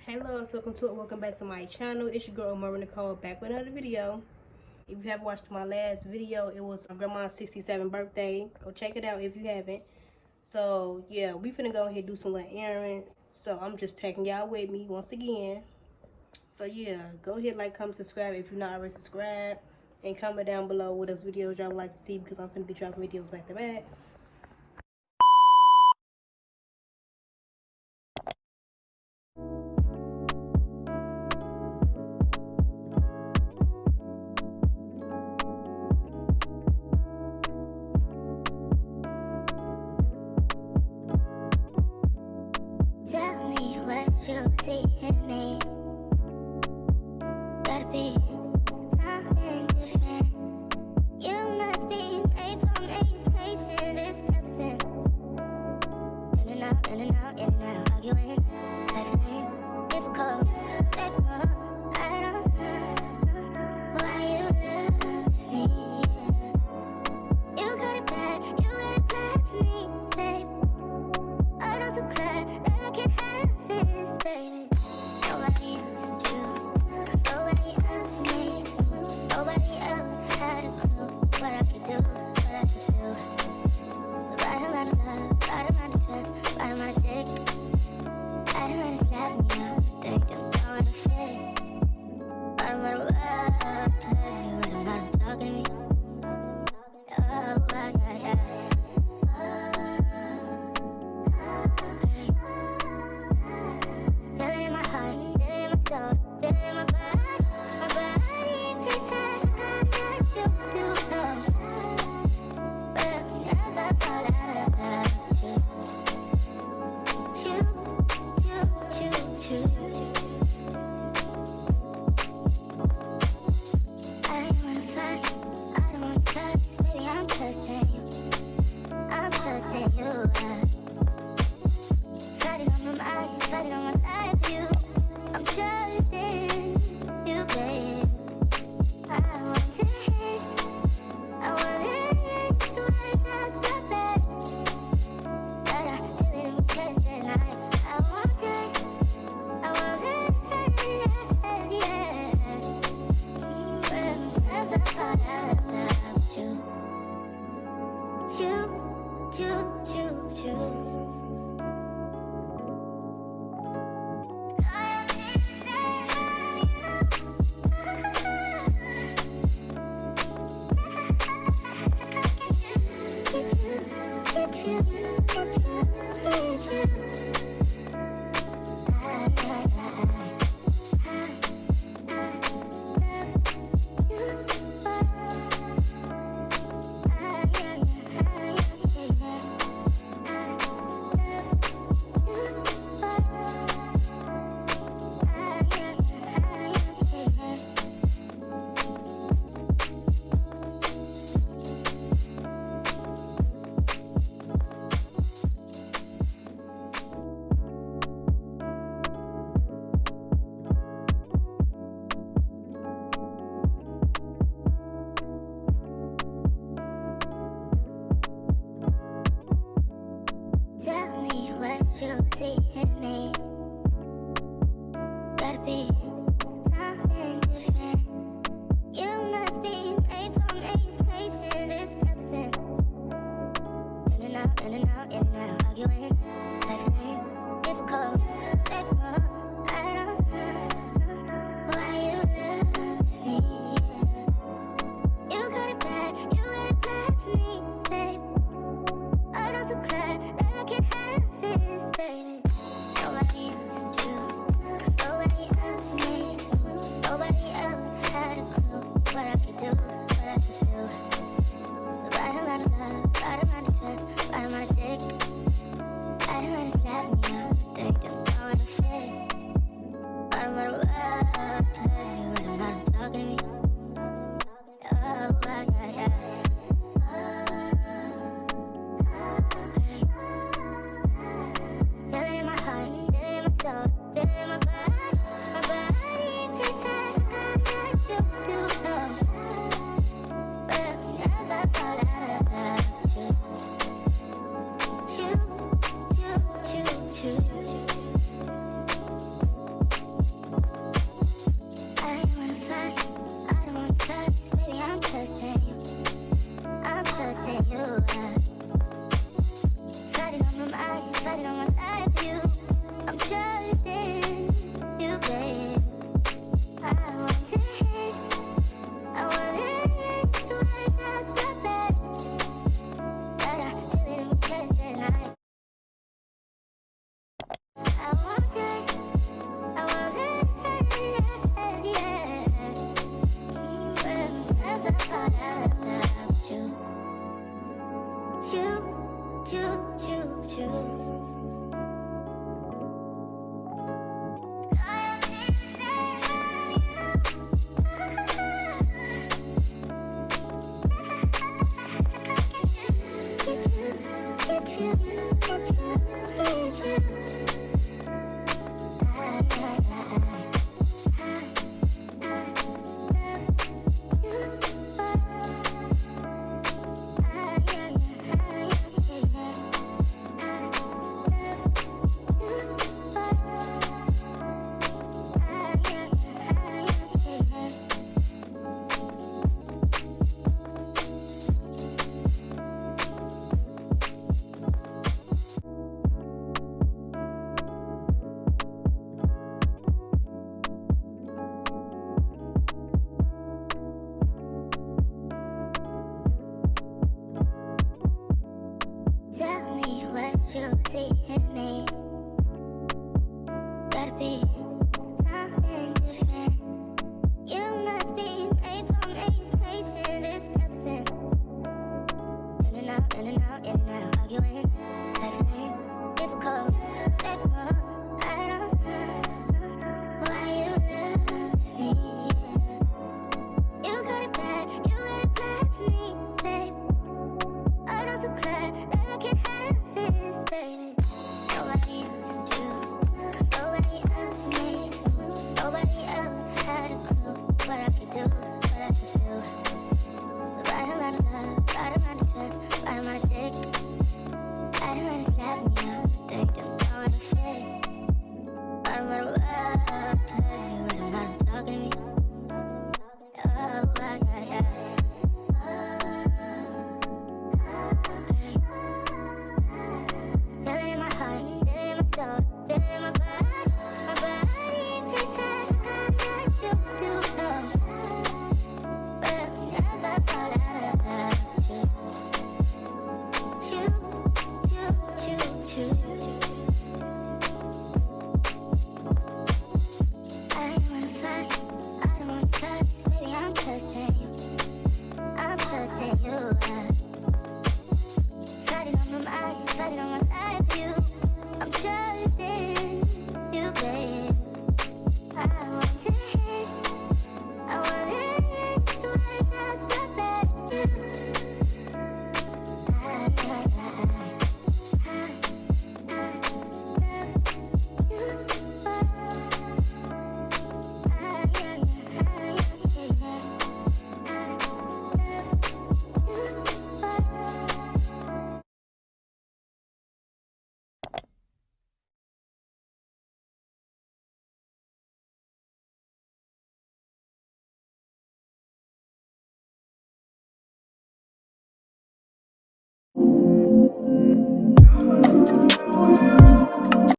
Hello, welcome to it. Welcome back to my channel. It's your girl Mara Nicole back with another video. If you haven't watched my last video, it was my grandma's 67th birthday. Go check it out if you haven't. So yeah, we finna go ahead and do some little errands. So I'm just taking y'all with me once again. So yeah, go ahead, like, comment, subscribe if you're not already subscribed, and comment down below what else videos y'all would like to see, because I'm finna be dropping videos back to back. Tell me what you see in me. Gotta be something different. You must be made for me. Patience is everything. In and out, in and out, in and out. Arguing, trifling, difficult. Make more. I don't know why you love me. You got it bad, you got it bad for me, babe. I don't so glad that I can have this, baby. Nobody else but you. Nobody else makes me. Nobody else had a clue what I could do, what I could do. The right amount of love, right amount of trust, right amount of dick. Right amount of slap me up, think I'm going to fit. Right amount of wordplay, right amount of talking to me. Oh, yeah, yeah. Feel it in my heart, feel it in my soul, feel it in my body. My body feels that you do know. But we never fall out of love with you. I don't wanna fight, I don't wanna fuss. Baby, I'm trusting you. I'm trusting you. Fighting on my mind, fighting on my life, you. I'm trusting you, babe. I want this to work out so bad. But I feel it in my chest at night. I want it, yeah. We'll never fall out of love with you. You. Tell me what you see in me. Gotta be something different. You must be made for me. Patience is everything. In and out, in and out, in and out. Arguing, trifling, difficult. Make more. I don't know why you love me. You got it bad, you got it bad for me, babe. I don't so glad that I can have this, baby. Nobody So feel it in my body feels like I got you to know. But never fall out of love with you. I don't wanna fight, baby, I'm trusting you. Fighting on my mind, fighting on my life, I'm trusting you, babe. I want this to work out so bad, but I feel it in my chest and I want it, yeah. We'll never fall out of love with you. Tell me what you see in me. Gotta be something different. You must be made for me. Patience is everything. In and out, arguing, trifling, difficult, baby, more. I don't know why you love me. You got it bad for me, babe. I don't so glad that I can have this, baby. Nobody else but you. Nobody else makes me. Nobody else had a clue what I could do. The right amount of love, right amount of trust, right amount of dick, right amount of slapping me up. Think I'm going to fit. Right amount of love, right amount of talking to me.